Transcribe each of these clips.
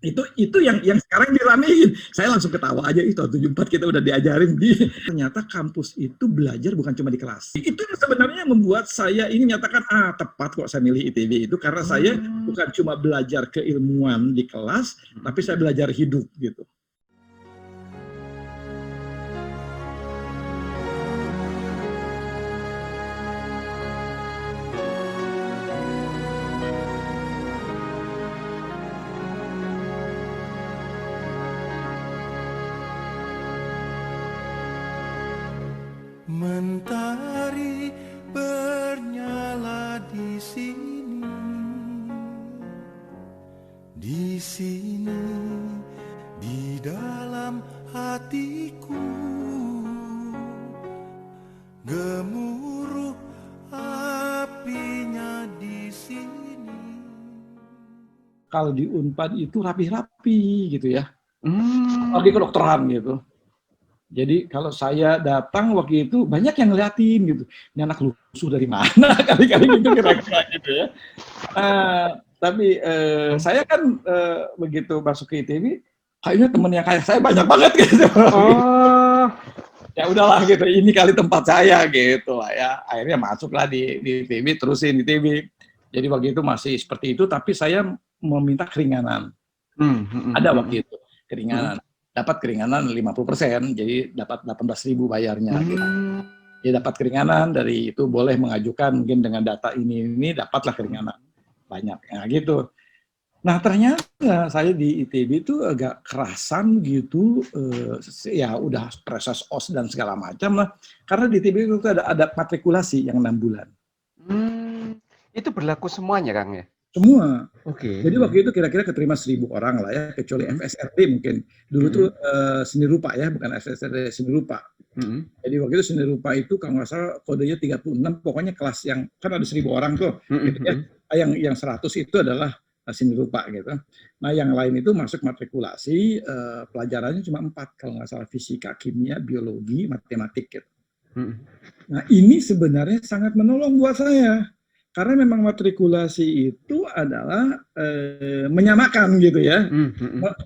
Itu yang sekarang diramein. Saya langsung ketawa aja, itu tahun 74 kita udah diajarin. Ternyata kampus itu belajar bukan cuma di kelas. Itu sebenarnya membuat saya ini nyatakan, tepat kok saya milih ITB itu, karena saya bukan cuma belajar keilmuan di kelas, tapi saya belajar hidup gitu. Mentari bernyala di sini, di dalam hatiku, gemuruh apinya di sini. Kalau di Unpad itu rapi-rapi gitu ya, apalagi kedokteran gitu. Jadi kalau saya datang waktu itu banyak yang ngeliatin gitu, ini anak lusuh dari mana kali-kali gitu kira-kira gitu ya. Tapi saya kan begitu masuk ke ITB, kayaknya temen yang kayak saya banyak banget gitu. Ya udahlah gitu, ini kali tempat saya gitu lah ya. Akhirnya masuklah di ITB, terusin di ITB. Jadi waktu itu masih seperti itu, tapi saya meminta keringanan. Ada waktu itu keringanan. Dapat keringanan 50%, jadi dapat 18.000 bayarnya. Gitu. Jadi dapat keringanan, dari itu boleh mengajukan mungkin dengan data ini dapatlah keringanan banyak. Nah gitu. Nah ternyata saya di ITB itu agak kerasan gitu, ya udah proses OS dan segala macam lah. Karena di ITB itu ada matrikulasi yang 6 bulan. Itu berlaku semuanya, Kang ya? Semua. Oke. Jadi waktu itu kira-kira keterima 1.000 orang lah ya, kecuali FSRD mungkin. Dulu tuh seni rupa ya, bukan FSRD, seni rupa. Jadi waktu itu seni rupa itu kalau nggak salah kodenya 36, pokoknya kelas yang, kan ada 1.000 orang tuh, gitu ya. Yang 100 itu adalah seni rupa gitu. Nah yang lain itu masuk matrikulasi, pelajarannya cuma 4, kalau nggak salah fisika, kimia, biologi, matematik gitu. Nah ini sebenarnya sangat menolong buat saya. Karena memang matrikulasi itu adalah menyamakan gitu ya.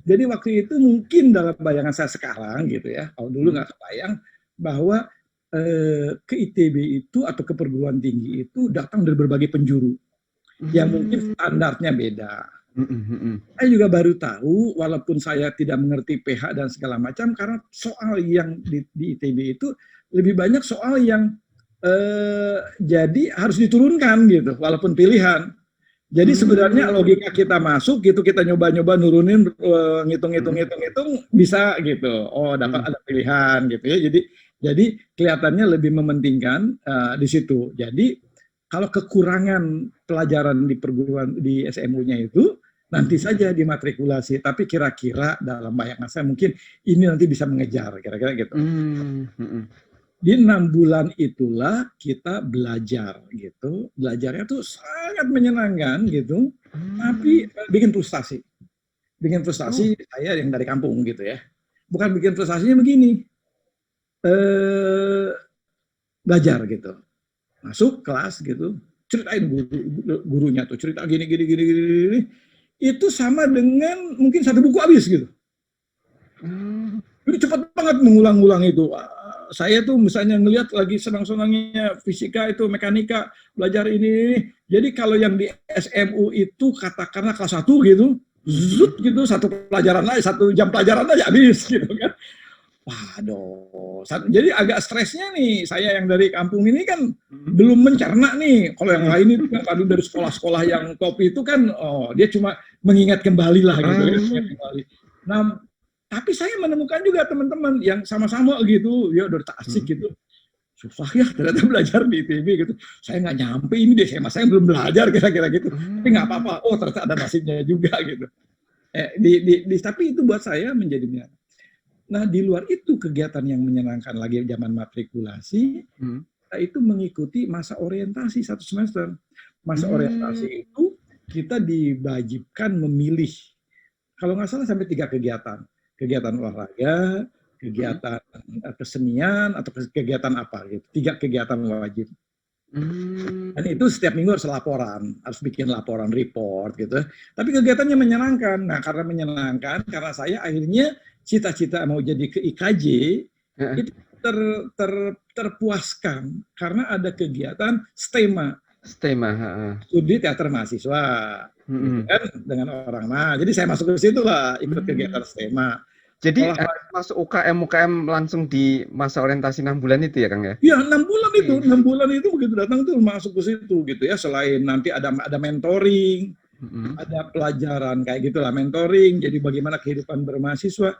Jadi waktu itu mungkin dalam bayangan saya sekarang gitu ya, kalau dulu nggak kebayang bahwa ke ITB itu atau ke perguruan tinggi itu datang dari berbagai penjuru yang mungkin standarnya beda. Saya juga baru tahu, walaupun saya tidak mengerti pH dan segala macam, karena soal yang di ITB itu lebih banyak soal yang jadi harus diturunkan gitu, walaupun pilihan. Jadi sebenarnya logika kita masuk gitu, kita nyoba-nyoba nurunin, ngitung bisa gitu. Oh dapat ada pilihan gitu ya. Jadi kelihatannya lebih mementingkan di situ. Jadi kalau kekurangan pelajaran di perguruan di SMU-nya itu nanti saja dimatrikulasi. Tapi kira-kira dalam bayangan saya mungkin ini nanti bisa mengejar kira-kira gitu. Di 6 bulan itulah kita belajar gitu. Belajarnya tuh sangat menyenangkan gitu, tapi bikin frustasi. Bikin frustasi saya yang dari kampung gitu ya. Bukan bikin frustasinya begini. Belajar gitu. Masuk kelas gitu, ceritain gurunya tuh, cerita gini. Itu sama dengan mungkin 1 buku habis gitu. Jadi cepat banget mengulang-ulang itu. Saya tuh misalnya ngelihat lagi senang-senangnya fisika itu, mekanika, belajar ini. Jadi kalau yang di SMU itu katakanlah kelas 1 gitu, zut gitu, 1 pelajaran aja, 1 jam pelajaran aja habis gitu kan. Waduh, jadi agak stresnya nih, saya yang dari kampung ini kan belum mencerna nih. Kalau yang lain itu kan tadi dari sekolah-sekolah yang top itu kan, dia cuma mengingat kembali lah gitu. Nah, tapi saya menemukan juga teman-teman yang sama-sama gitu, ya udah tak asik gitu. Susah ya ternyata belajar di ITB gitu. Saya nggak nyampe ini deh, saya belum belajar kira-kira gitu. Tapi nggak apa-apa, oh ternyata ada nasibnya juga gitu. Tapi itu buat saya menjadi menyenangkan. Nah di luar itu kegiatan yang menyenangkan lagi zaman matrikulasi, kita itu mengikuti masa orientasi 1 semester. Masa orientasi itu kita diwajibkan memilih, kalau nggak salah sampai 3 kegiatan. Kegiatan olahraga, kegiatan kesenian, atau kegiatan apa gitu. 3 kegiatan wajib. Dan itu setiap minggu harus laporan, harus bikin laporan report gitu. Tapi kegiatannya menyenangkan. Nah, karena menyenangkan, karena saya akhirnya cita-cita mau jadi ke IKJ itu terpuaskan karena ada kegiatan STEMA, studi teater mahasiswa, gitu kan, dengan orang. Nah, jadi saya masuk ke situ lah, ikut kegiatan STEMA. Jadi masuk UKM langsung di masa orientasi 6 bulan itu ya Kang ya? Iya, 6 bulan itu, 6 bulan itu begitu datang tuh masuk ke situ gitu ya. Selain nanti ada mentoring, ada pelajaran kayak gitulah, mentoring. Jadi bagaimana kehidupan bermahasiswa.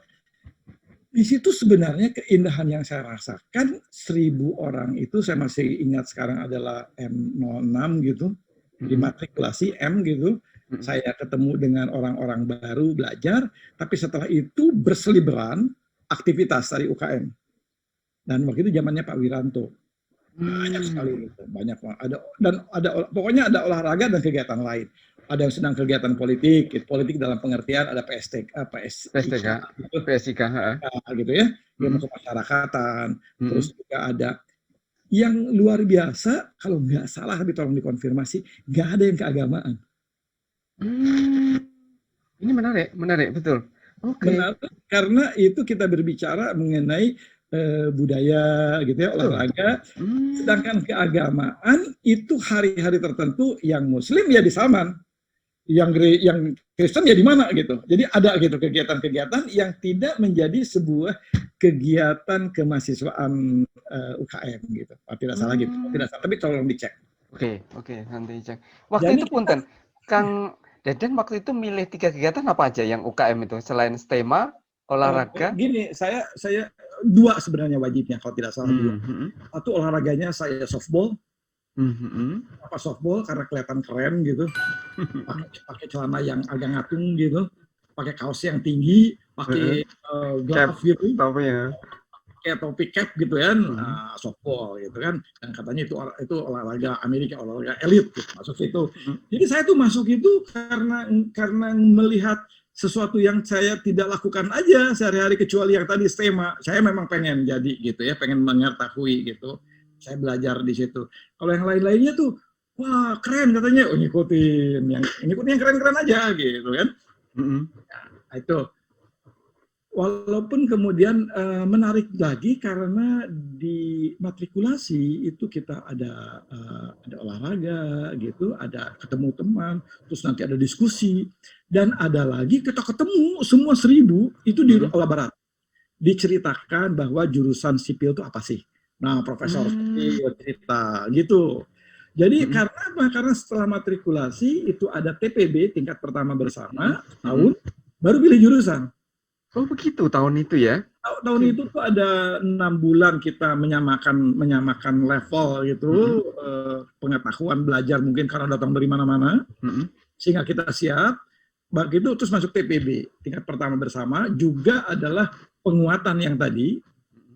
Di situ sebenarnya keindahan yang saya rasakan, 1000 orang itu saya masih ingat sekarang adalah M06 gitu, dimatrikulasi M gitu. Saya ketemu dengan orang-orang baru, belajar, tapi setelah itu berseliweran aktivitas dari UKM. Dan waktu itu zamannya Pak Wiranto. Banyak sekali gitu, banyak pokoknya ada olahraga dan kegiatan lain. Ada yang sedang kegiatan politik dalam pengertian ada PSTK gitu ya, ilmu kemasyarakatan. Terus juga ada yang luar biasa, kalau nggak salah tapi tolong dikonfirmasi, nggak ada yang keagamaan. Ini menarik betul. Oke. Karena itu kita berbicara mengenai budaya gitu ya, olahraga. Sedangkan keagamaan itu hari-hari tertentu yang Muslim ya di Salman, yang Kristen ya di mana gitu. Jadi ada gitu kegiatan-kegiatan yang tidak menjadi sebuah kegiatan kemahasiswaan UKM gitu. Tidak salah gitu, tidak salah. Tapi tolong dicek. Oke, nanti cek. Waktu itu punten, Kang Deden waktu itu milih 3 kegiatan apa aja yang UKM itu selain STEMA, olahraga? Gini, saya 2 sebenarnya wajibnya kalau tidak salah 2. Satu olahraganya saya softball. Apa softball karena kelihatan keren gitu. Pakai celana yang agak ngatung gitu, pakai kaos yang tinggi, pakai glove gitu. Kayak topi cap gitu kan, softball gitu kan, dan katanya itu olahraga Amerika, olahraga elit gitu, masuk situ. Jadi saya tuh masuk itu karena melihat sesuatu yang saya tidak lakukan aja sehari-hari kecuali yang tadi STEMA. Saya memang pengen jadi gitu ya, pengen mengetahui gitu. Saya belajar di situ. Kalau yang lain-lainnya tuh, wah keren katanya, ngikutin yang keren-keren aja gitu kan. Nah, itu. Walaupun kemudian menarik lagi karena di matrikulasi itu kita ada olahraga gitu, ada ketemu teman, terus nanti ada diskusi, dan ada lagi kita ketemu semua 1000 itu di Olah Barat. Diceritakan bahwa jurusan sipil itu apa sih? Nah, profesor cerita gitu. Jadi karena apa? Karena setelah matrikulasi itu ada TPB tingkat pertama bersama tahun, baru pilih jurusan. Oh begitu tahun itu ya? Tahun itu tuh ada 6 bulan kita menyamakan level gitu, pengetahuan belajar mungkin karena datang dari mana-mana, sehingga kita siap. Begitu terus masuk TPB tingkat pertama bersama, juga adalah penguatan yang tadi,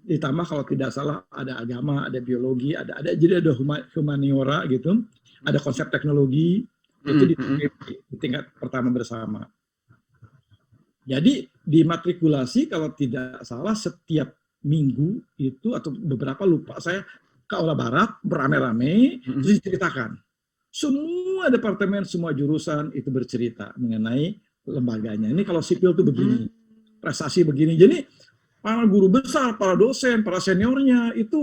ditambah kalau tidak salah ada agama, ada biologi, jadi ada humaniora gitu, ada konsep teknologi, itu di TPB di tingkat pertama bersama. Jadi di matrikulasi kalau tidak salah setiap minggu itu atau beberapa lupa saya ke Olah Barat beramai-ramai terus diceritakan. Semua departemen, semua jurusan itu bercerita mengenai lembaganya. Ini kalau sipil itu begini, prestasi begini. Jadi para guru besar, para dosen, para seniornya itu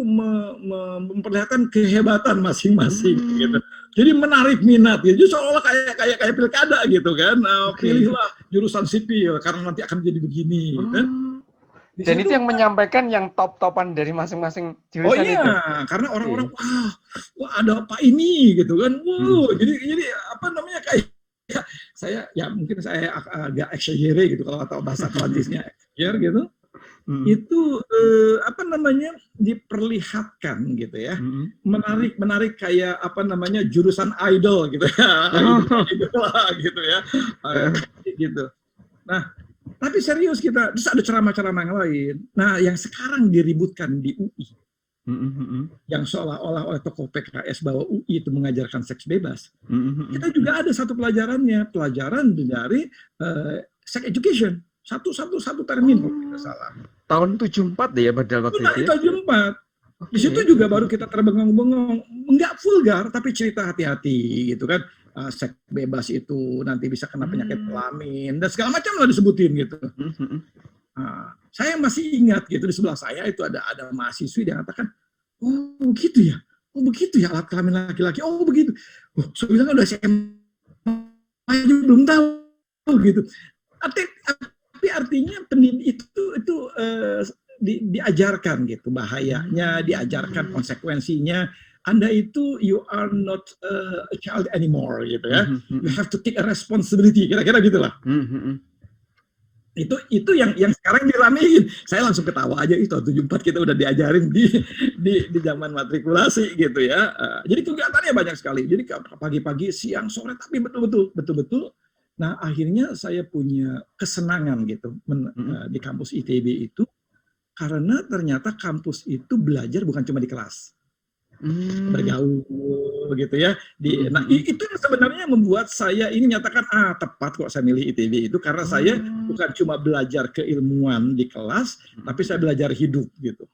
memperlihatkan kehebatan masing-masing gitu. Jadi menarik minat gitu. Seolah kayak pilkada gitu kan. Pilihlah jurusan sipil karena nanti akan jadi begini kan. Dan itu yang menyampaikan yang top-topan dari masing-masing jurusan itu. Karena orang-orang wah ada apa ini gitu kan. Jadi apa namanya kayak saya ya mungkin saya agak exagere gitu kalau tahu bahasa Prancisnya exagere gitu. Itu apa namanya diperlihatkan gitu ya, menarik kayak apa namanya jurusan idol gitu ya, gitu ya, gitu. Nah tapi serius kita, terus ada ceramah-ceramah yang lain. Nah yang sekarang diributkan di UI, yang seolah-olah oleh tokoh PKS bahwa UI itu mengajarkan seks bebas, kita juga ada satu pelajaran dari sex education. Satu termin kalau tidak salah. Tahun 74 deh ya padahal waktu itu. 74. Di situ juga baru kita terbengong-bengong, nggak vulgar tapi cerita hati-hati gitu kan. Seks bebas itu nanti bisa kena penyakit kelamin dan segala macam lah disebutin gitu. Saya masih ingat gitu di sebelah saya itu ada mahasiswi yang katakan, oh begitu ya alat kelamin laki-laki, oh begitu. Saya bilang udah SMA belum tahu gitu. Tapi artinya pendidik itu diajarkan gitu bahayanya, diajarkan konsekuensinya. Anda itu you are not a child anymore gitu ya. You have to take a responsibility, kira-kira gitulah. Itu yang sekarang diramein. Saya langsung ketawa aja, itu 74 kita udah diajarin di zaman matrikulasi gitu ya. Jadi kegiatannya banyak sekali. Jadi pagi-pagi, siang, sore, tapi betul-betul. Nah, akhirnya saya punya kesenangan gitu di kampus ITB itu karena ternyata kampus itu belajar bukan cuma di kelas. Bergaul gitu ya. Nah, itu sebenarnya membuat saya ini nyatakan tepat kok saya milih ITB itu karena saya bukan cuma belajar keilmuan di kelas, tapi saya belajar hidup gitu.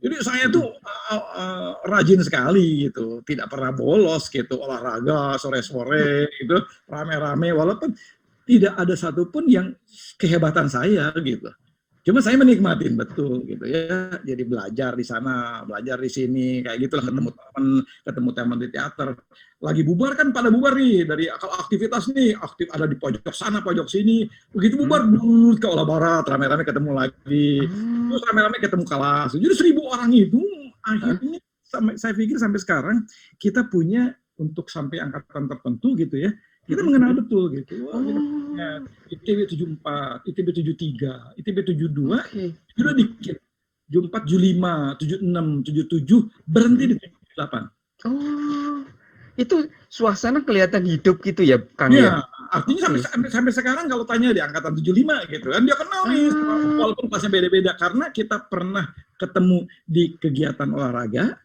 Jadi saya tuh rajin sekali gitu, tidak pernah bolos gitu, olahraga sore-sore gitu, rame-rame walaupun tidak ada satupun yang kehebatan saya gitu. Cuma saya menikmatin betul gitu ya. Jadi belajar di sana, belajar di sini, kayak gitulah, ketemu teman di teater. Lagi bubar kan pada bubar nih, dari kalau aktivitas nih, aktif ada di pojok sana, pojok sini. Begitu bubar ke olah barat, rame-rame ketemu lagi. Terus rame-rame ketemu kelas. Jadi 1.000 orang itu akhirnya saya pikir sampai sekarang kita punya untuk sampai angkatan tertentu gitu ya. Kita mengenal betul gitu. Wah, kita punya ITB 74, ITB 73, ITB 72, itu udah dikit. 74, 75, 76, 77, berhenti di 78. Oh, itu suasana kelihatan hidup gitu ya, Kang? Iya, artinya sampai sekarang kalau tanya di angkatan 75 gitu kan, dia kenal nih, walaupun kelasnya beda-beda, karena kita pernah ketemu di kegiatan olahraga,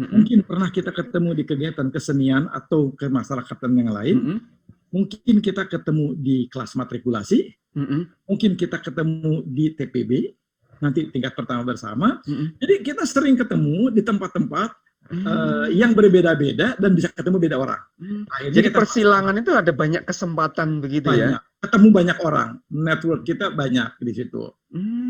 mungkin pernah kita ketemu di kegiatan kesenian atau kemasyarakatan yang lain, mungkin kita ketemu di kelas matrikulasi, mungkin kita ketemu di TPB, nanti tingkat pertama bersama. Jadi kita sering ketemu di tempat-tempat yang berbeda-beda dan bisa ketemu beda orang. Jadi persilangan itu ada banyak kesempatan begitu ya? Ketemu banyak orang, network kita banyak di situ.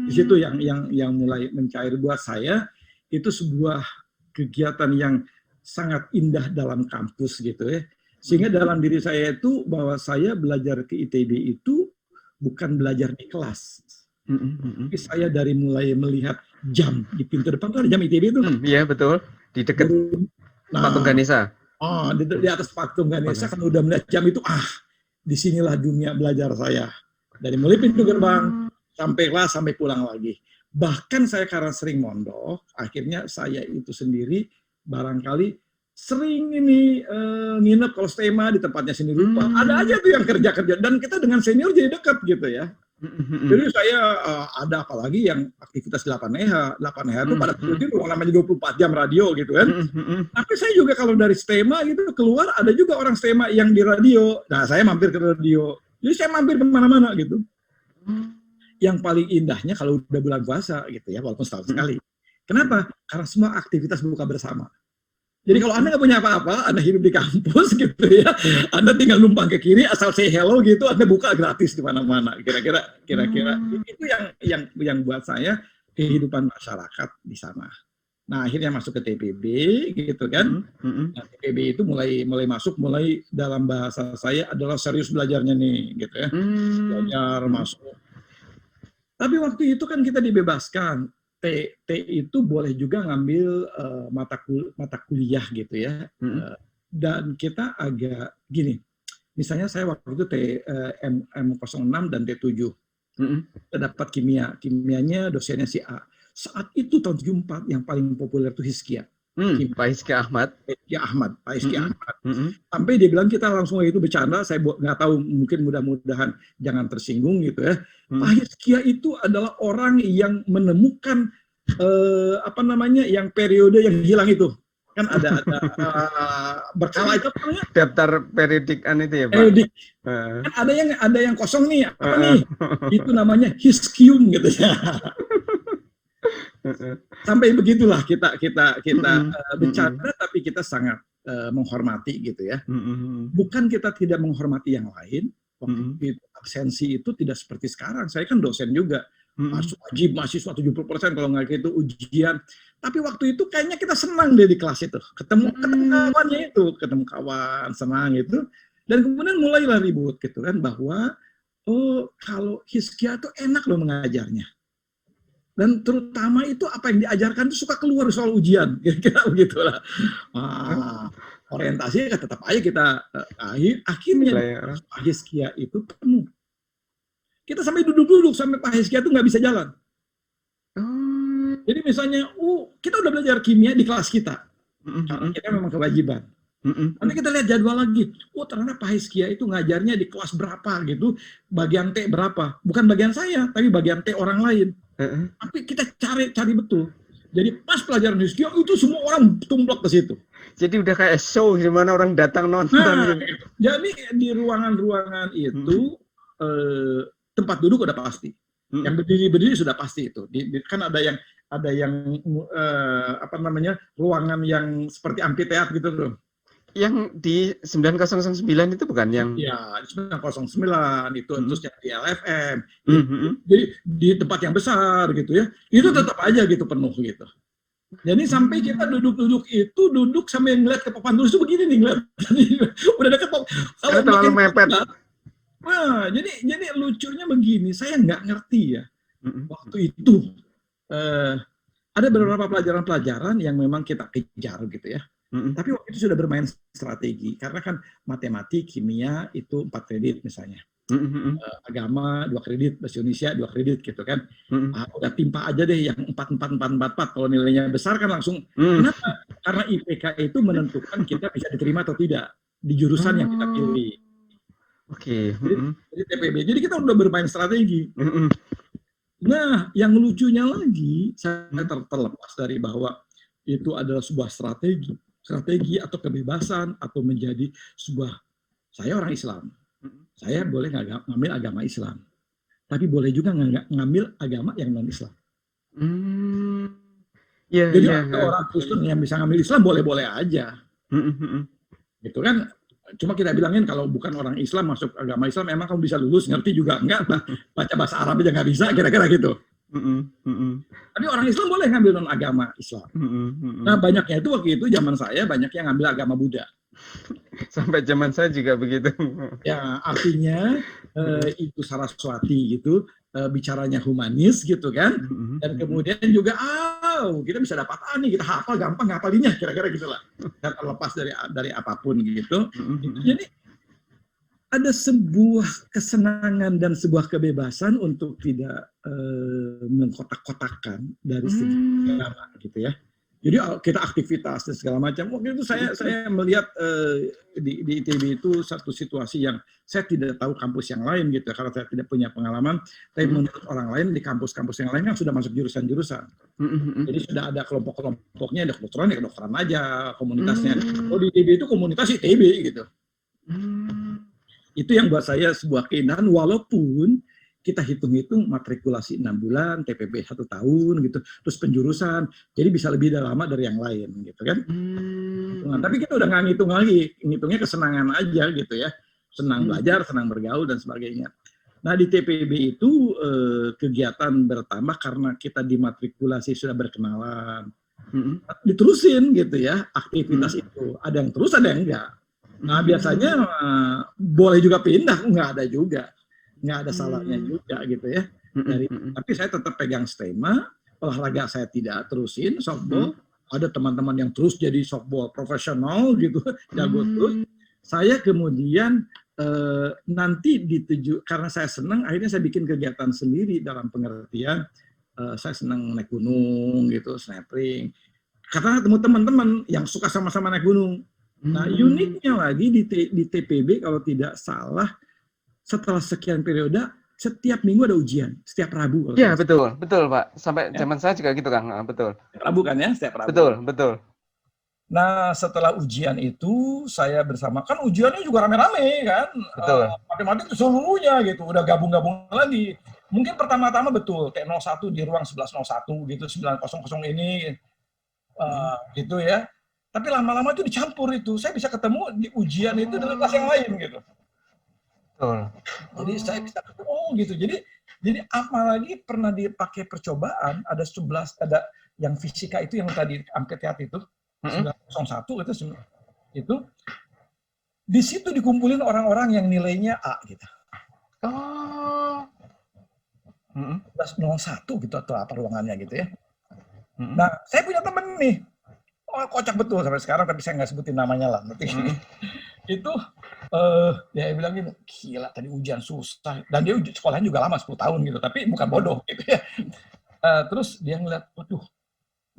Di situ yang mulai mencair buat saya, itu sebuah kegiatan yang sangat indah dalam kampus gitu ya. Sehingga dalam diri saya itu bahwa saya belajar ke ITB itu bukan belajar di kelas. Tapi saya dari mulai melihat jam di pintu depan tuh ada jam ITB itu. Iya betul, di dekat patung Ganesha. Di atas patung Ganesha kan udah melihat jam itu, disinilah dunia belajar saya. Dari mulai pintu gerbang sampai kelas sampai pulang lagi. Bahkan saya karena sering mondok, akhirnya saya itu sendiri barangkali sering ini nginep kalau STEMA di tempatnya seni rupa. Ada aja tuh yang kerja-kerja dan kita dengan senior jadi dekat gitu ya. Jadi saya ada apalagi yang aktivitas 8EH. 8EH itu pada itu namanya 24 jam radio gitu kan. Tapi saya juga kalau dari STEMA gitu keluar ada juga orang STEMA yang di radio. Nah, saya mampir ke radio. Jadi saya mampir kemana-mana gitu. Yang paling indahnya kalau udah bulan puasa gitu ya, walaupun setahun sekali. Kenapa? Karena semua aktivitas buka bersama. Jadi kalau Anda nggak punya apa-apa, Anda hidup di kampus gitu ya, Anda tinggal numpang ke kiri, asal say hello gitu, Anda buka gratis di mana-mana. Kira-kira itu yang buat saya kehidupan masyarakat di sana. Nah, akhirnya masuk ke TPB gitu kan. Nah, TPB itu mulai masuk, mulai dalam bahasa saya adalah serius belajarnya nih gitu ya. Belajar masuk. Tapi waktu itu kan kita dibebaskan. T itu boleh juga ngambil mata kuliah gitu ya. Dan kita agak gini. Misalnya saya waktu itu M06 dan T7. Kita dapat kimia. Kimianya dosennya si A. Saat itu tahun 74 yang paling populer itu Hizkia. Pak Hizkia Ahmad. Pak Hizkia Ahmad. Sampai dia bilang kita langsung itu bercanda, saya nggak tahu, mungkin mudah-mudahan jangan tersinggung gitu ya. Pak Hizkia itu adalah orang yang menemukan yang periode yang hilang itu. Kan ada berkala itu apa namanya? Daftar periodikan itu ya, Pak. Periodik. Kan ada yang kosong nih, apa nih? Itu namanya Hiskium gitu ya. Sampai begitulah kita bercanda, tapi kita sangat menghormati gitu ya. Bukan kita tidak menghormati yang lain. Waktu itu absensi itu tidak seperti sekarang. Saya kan dosen juga. Wajib mahasiswa 70% kalau nggak gitu ujian. Tapi waktu itu kayaknya kita senang deh di kelas itu. Ketemu kawannya itu, ketemu kawan, senang itu. Dan kemudian mulailah ribut gitu kan, bahwa kalau Hizkia tuh enak loh mengajarnya. Dan terutama itu apa yang diajarkan itu suka keluar soal ujian, kira-kira begitulah. Orientasinya tetap aja kita akhirnya Pak Hizkia itu penuh. Kita sampai duduk-duduk sampai Pak Hizkia itu nggak bisa jalan. Jadi misalnya, kita udah belajar kimia di kelas kita, karena kita memang kewajiban. Nanti kita lihat jadwal lagi. Ternyata Pak Hizkia itu ngajarnya di kelas berapa gitu, bagian T berapa. Bukan bagian saya, tapi bagian T orang lain. Tapi kita cari betul. Jadi pas pelajaran Hizkia itu semua orang tumplek ke situ. Jadi udah kayak show di mana orang datang nonton. Gitu. Jadi di ruangan-ruangan itu tempat duduk udah pasti. Yang berdiri sudah pasti itu. Kan ada yang ruangan yang seperti amfiteater gitu tuh. Yang di 9009 itu bukan yang? Ya, 909 itu terus yang di LFM. Jadi di tempat yang besar gitu ya. Itu tetap aja gitu penuh gitu. Jadi sampai kita duduk sampai ngeliat ke papan tulis itu begini nih ngeliat. Udah dekat kok. Kalau terlalu mepet. Nah, jadi lucunya begini, saya nggak ngerti ya. Waktu itu ada beberapa pelajaran-pelajaran yang memang kita kejar gitu ya. Tapi waktu itu sudah bermain strategi, karena kan matematik, kimia itu 4 kredit misalnya. Agama 2 kredit, bahasa Indonesia 2 kredit gitu kan. Udah timpa aja deh yang 4. Kalau nilainya besar kan langsung. Kenapa? Karena IPK itu menentukan kita bisa diterima atau tidak di jurusan yang kita pilih. Oke. Jadi TPB. Jadi kita udah bermain strategi. Nah, yang lucunya lagi, saya terlepas dari bahwa itu adalah sebuah strategi atau kebebasan atau menjadi sebuah, saya orang Islam, saya boleh ngambil agama Islam, tapi boleh juga ngambil agama yang non Islam. Jadi orang Kristen yang bisa ngambil Islam boleh-boleh aja, gitu kan? Cuma kita bilangin kalau bukan orang Islam masuk agama Islam, emang kamu bisa lulus, ngerti juga enggak, baca bahasa Arab aja nggak bisa, kira-kira gitu. Tapi orang Islam boleh ngambil non agama Islam. Nah banyaknya itu waktu itu zaman saya banyak yang ngambil agama Buddha. Sampai zaman saya juga begitu. Ya artinya itu Saraswati gitu, bicaranya humanis gitu kan. Dan kemudian juga kita bisa dapat nih, kita hafal gampang ngapalinnya, kira-kira gitulah. Dan terlepas dari apapun gitu. Jadi ada sebuah kesenangan dan sebuah kebebasan untuk tidak mengkotak-kotakan dari segi agama gitu ya. Jadi kita aktivitas dan segala macam. Waktu itu saya melihat di ITB itu satu situasi yang saya tidak tahu kampus yang lain gitu, karena saya tidak punya pengalaman. Tapi menurut orang lain di kampus-kampus yang lain kan sudah masuk jurusan-jurusan. Jadi sudah ada kelompok-kelompoknya, ada kedokteran ya kedokteran aja komunitasnya. Oh di ITB itu komunitas ITB gitu. Itu yang buat saya sebuah keindahan, walaupun kita hitung-hitung matrikulasi 6 bulan, TPB 1 tahun gitu, terus penjurusan, jadi bisa lebih lama dari yang lain gitu kan. Nah, tapi kita udah nggak ngitung lagi, ngitungnya kesenangan aja gitu ya, senang belajar, senang bergaul dan sebagainya. Nah di TPB itu kegiatan bertambah karena kita dimatrikulasi sudah berkenalan, diterusin gitu ya aktivitas itu, ada yang terus ada yang enggak. Nah biasanya boleh juga pindah, nggak ada juga, nggak ada salahnya juga gitu ya. Tapi saya tetap pegang stema, olahraga saya tidak terusin, softball. Ada teman-teman yang terus jadi softball profesional gitu, jago terus. Saya kemudian nanti karena saya senang, akhirnya saya bikin kegiatan sendiri dalam pengertian saya senang naik gunung gitu, snapping. Karena ketemu teman-teman yang suka sama-sama naik gunung. Nah, uniknya lagi di TPB kalau tidak salah, setelah sekian periode, setiap minggu ada ujian, setiap Rabu. Iya, betul Pak. Sampai zaman saya juga gitu Kang, betul. Rabu kan ya, setiap Rabu. Betul. Nah, setelah ujian itu saya bersama, kan ujiannya juga rame-rame kan, Betul. matematik seluruhnya gitu, udah gabung-gabung lagi. Mungkin pertama-tama betul T01 di ruang 1101 gitu, 900 ini gitu ya. Tapi lama-lama itu dicampur itu. Saya bisa ketemu di ujian itu dengan kelas yang lain gitu. Betul. Jadi saya bisa ketemu gitu. Jadi apalagi pernah dipakai percobaan ada 11 ada yang fisika itu yang tadi angket itu 901 itu di situ dikumpulin orang-orang yang nilainya A gitu. Oh. 1101 gitu atau apa ruangannya gitu ya. Nah, saya punya temen nih. Oh, kocak betul sampai sekarang tapi saya nggak sebutin namanya lah. Itu dia bilang gini, gila tadi ujian susah dan dia sekolahnya juga lama 10 tahun gitu, tapi bukan bodoh gitu ya. Terus dia ngeliat, waduh.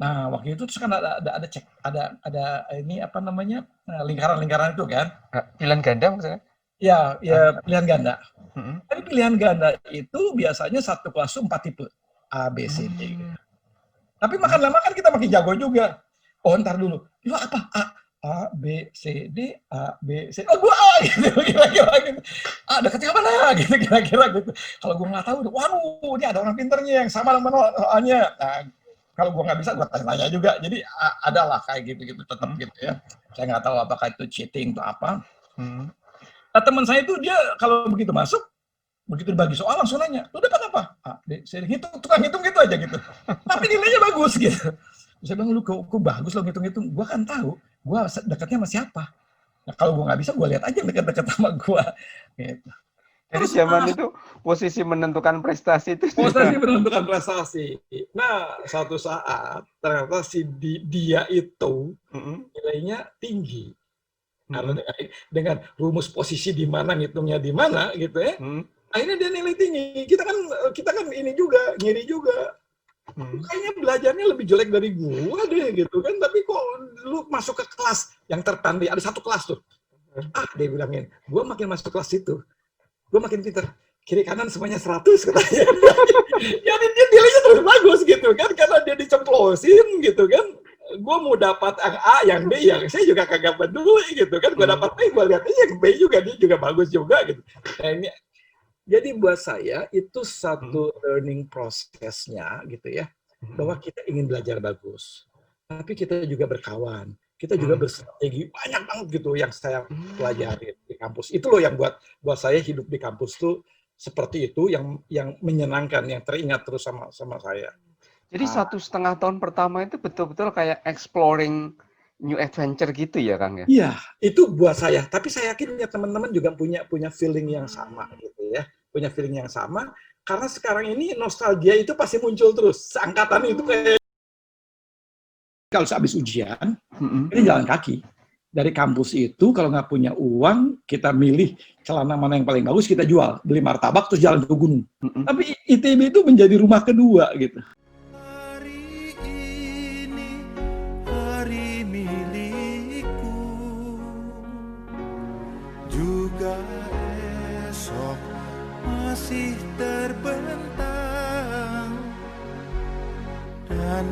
Nah, waktu itu terus kan ada ini apa namanya? Lingkaran-lingkaran itu kan. Pilihan ganda maksudnya? Ya pilihan ganda. Tapi pilihan ganda itu biasanya satu kelas 4 tipe A, B, C, D. Gitu. Tapi makan lama kan kita makin jago juga. Oh, ntar dulu. Itu apa? A, B, C, D, A, B, C. Oh, gua A gitu, kira-kira gitu. A, dekatnya mana? Gitu, kira-kira gitu. Kalau gua nggak tahu, waduh, ini ada orang pinternya yang sama dengan A-nya. Nah, kalau gua nggak bisa, gua tanya juga. Jadi adalah kayak gitu-gitu tetap gitu ya. Saya nggak tahu apakah itu cheating atau apa. Nah, teman saya itu dia kalau begitu masuk, begitu dibagi soal langsung nanya, lu dapat apa? A, B, C, hitung, tukang hitung gitu aja gitu. Tapi nilainya bagus gitu. Saya bilang, lu kok bagus lo ngitung-ngitung. Gua kan tahu, gua dekatnya sama siapa. Nah, kalau gua nggak bisa, gua lihat aja dekat-dekat sama gua. Gitu. Jadi zaman itu posisi menentukan prestasi itu. Posisi menentukan prestasi. Nah, suatu saat ternyata dia itu nilainya tinggi. Karena dengan rumus posisi di mana, ngitungnya di mana gitu ya. Akhirnya dia nilai tinggi. Kita kan ini juga, ngiri juga. Kayaknya belajarnya lebih jelek dari gua deh gitu kan, tapi kok lu masuk ke kelas yang terpandai, ada satu kelas tuh. Dia bilangin, gua makin masuk kelas itu, gua makin pinter. Kiri kanan semuanya 100 katanya. Jadi dia nilainya terus bagus gitu kan, karena dia dicemplosin gitu kan. Gua mau dapat yang A, yang B, yang C juga kagak peduli gitu kan. Gua dapat B, gua lihat aja yang B juga, dia juga bagus juga gitu. Nah, ini jadi buat saya itu satu learning prosesnya gitu ya, bahwa kita ingin belajar bagus, tapi kita juga berkawan, kita juga berstrategi banyak banget gitu yang saya pelajari di kampus. Itu loh yang buat saya hidup di kampus tuh seperti itu, yang menyenangkan, yang teringat terus sama saya. Jadi 1,5 tahun pertama itu betul-betul kayak exploring new adventure gitu ya, Kang ya? Iya, itu buat saya. Tapi saya yakin ya teman-teman juga punya feeling yang sama gitu ya. Punya feeling yang sama, karena sekarang ini nostalgia itu pasti muncul terus. Seangkatan itu kayak kalau habis ujian, ini jalan kaki. Dari kampus itu kalau nggak punya uang, kita milih celana mana yang paling bagus, kita jual. Beli martabak terus jalan ke gunung. Tapi ITB itu menjadi rumah kedua gitu. Hari ini hari milikku, juga esok masih terbentang dan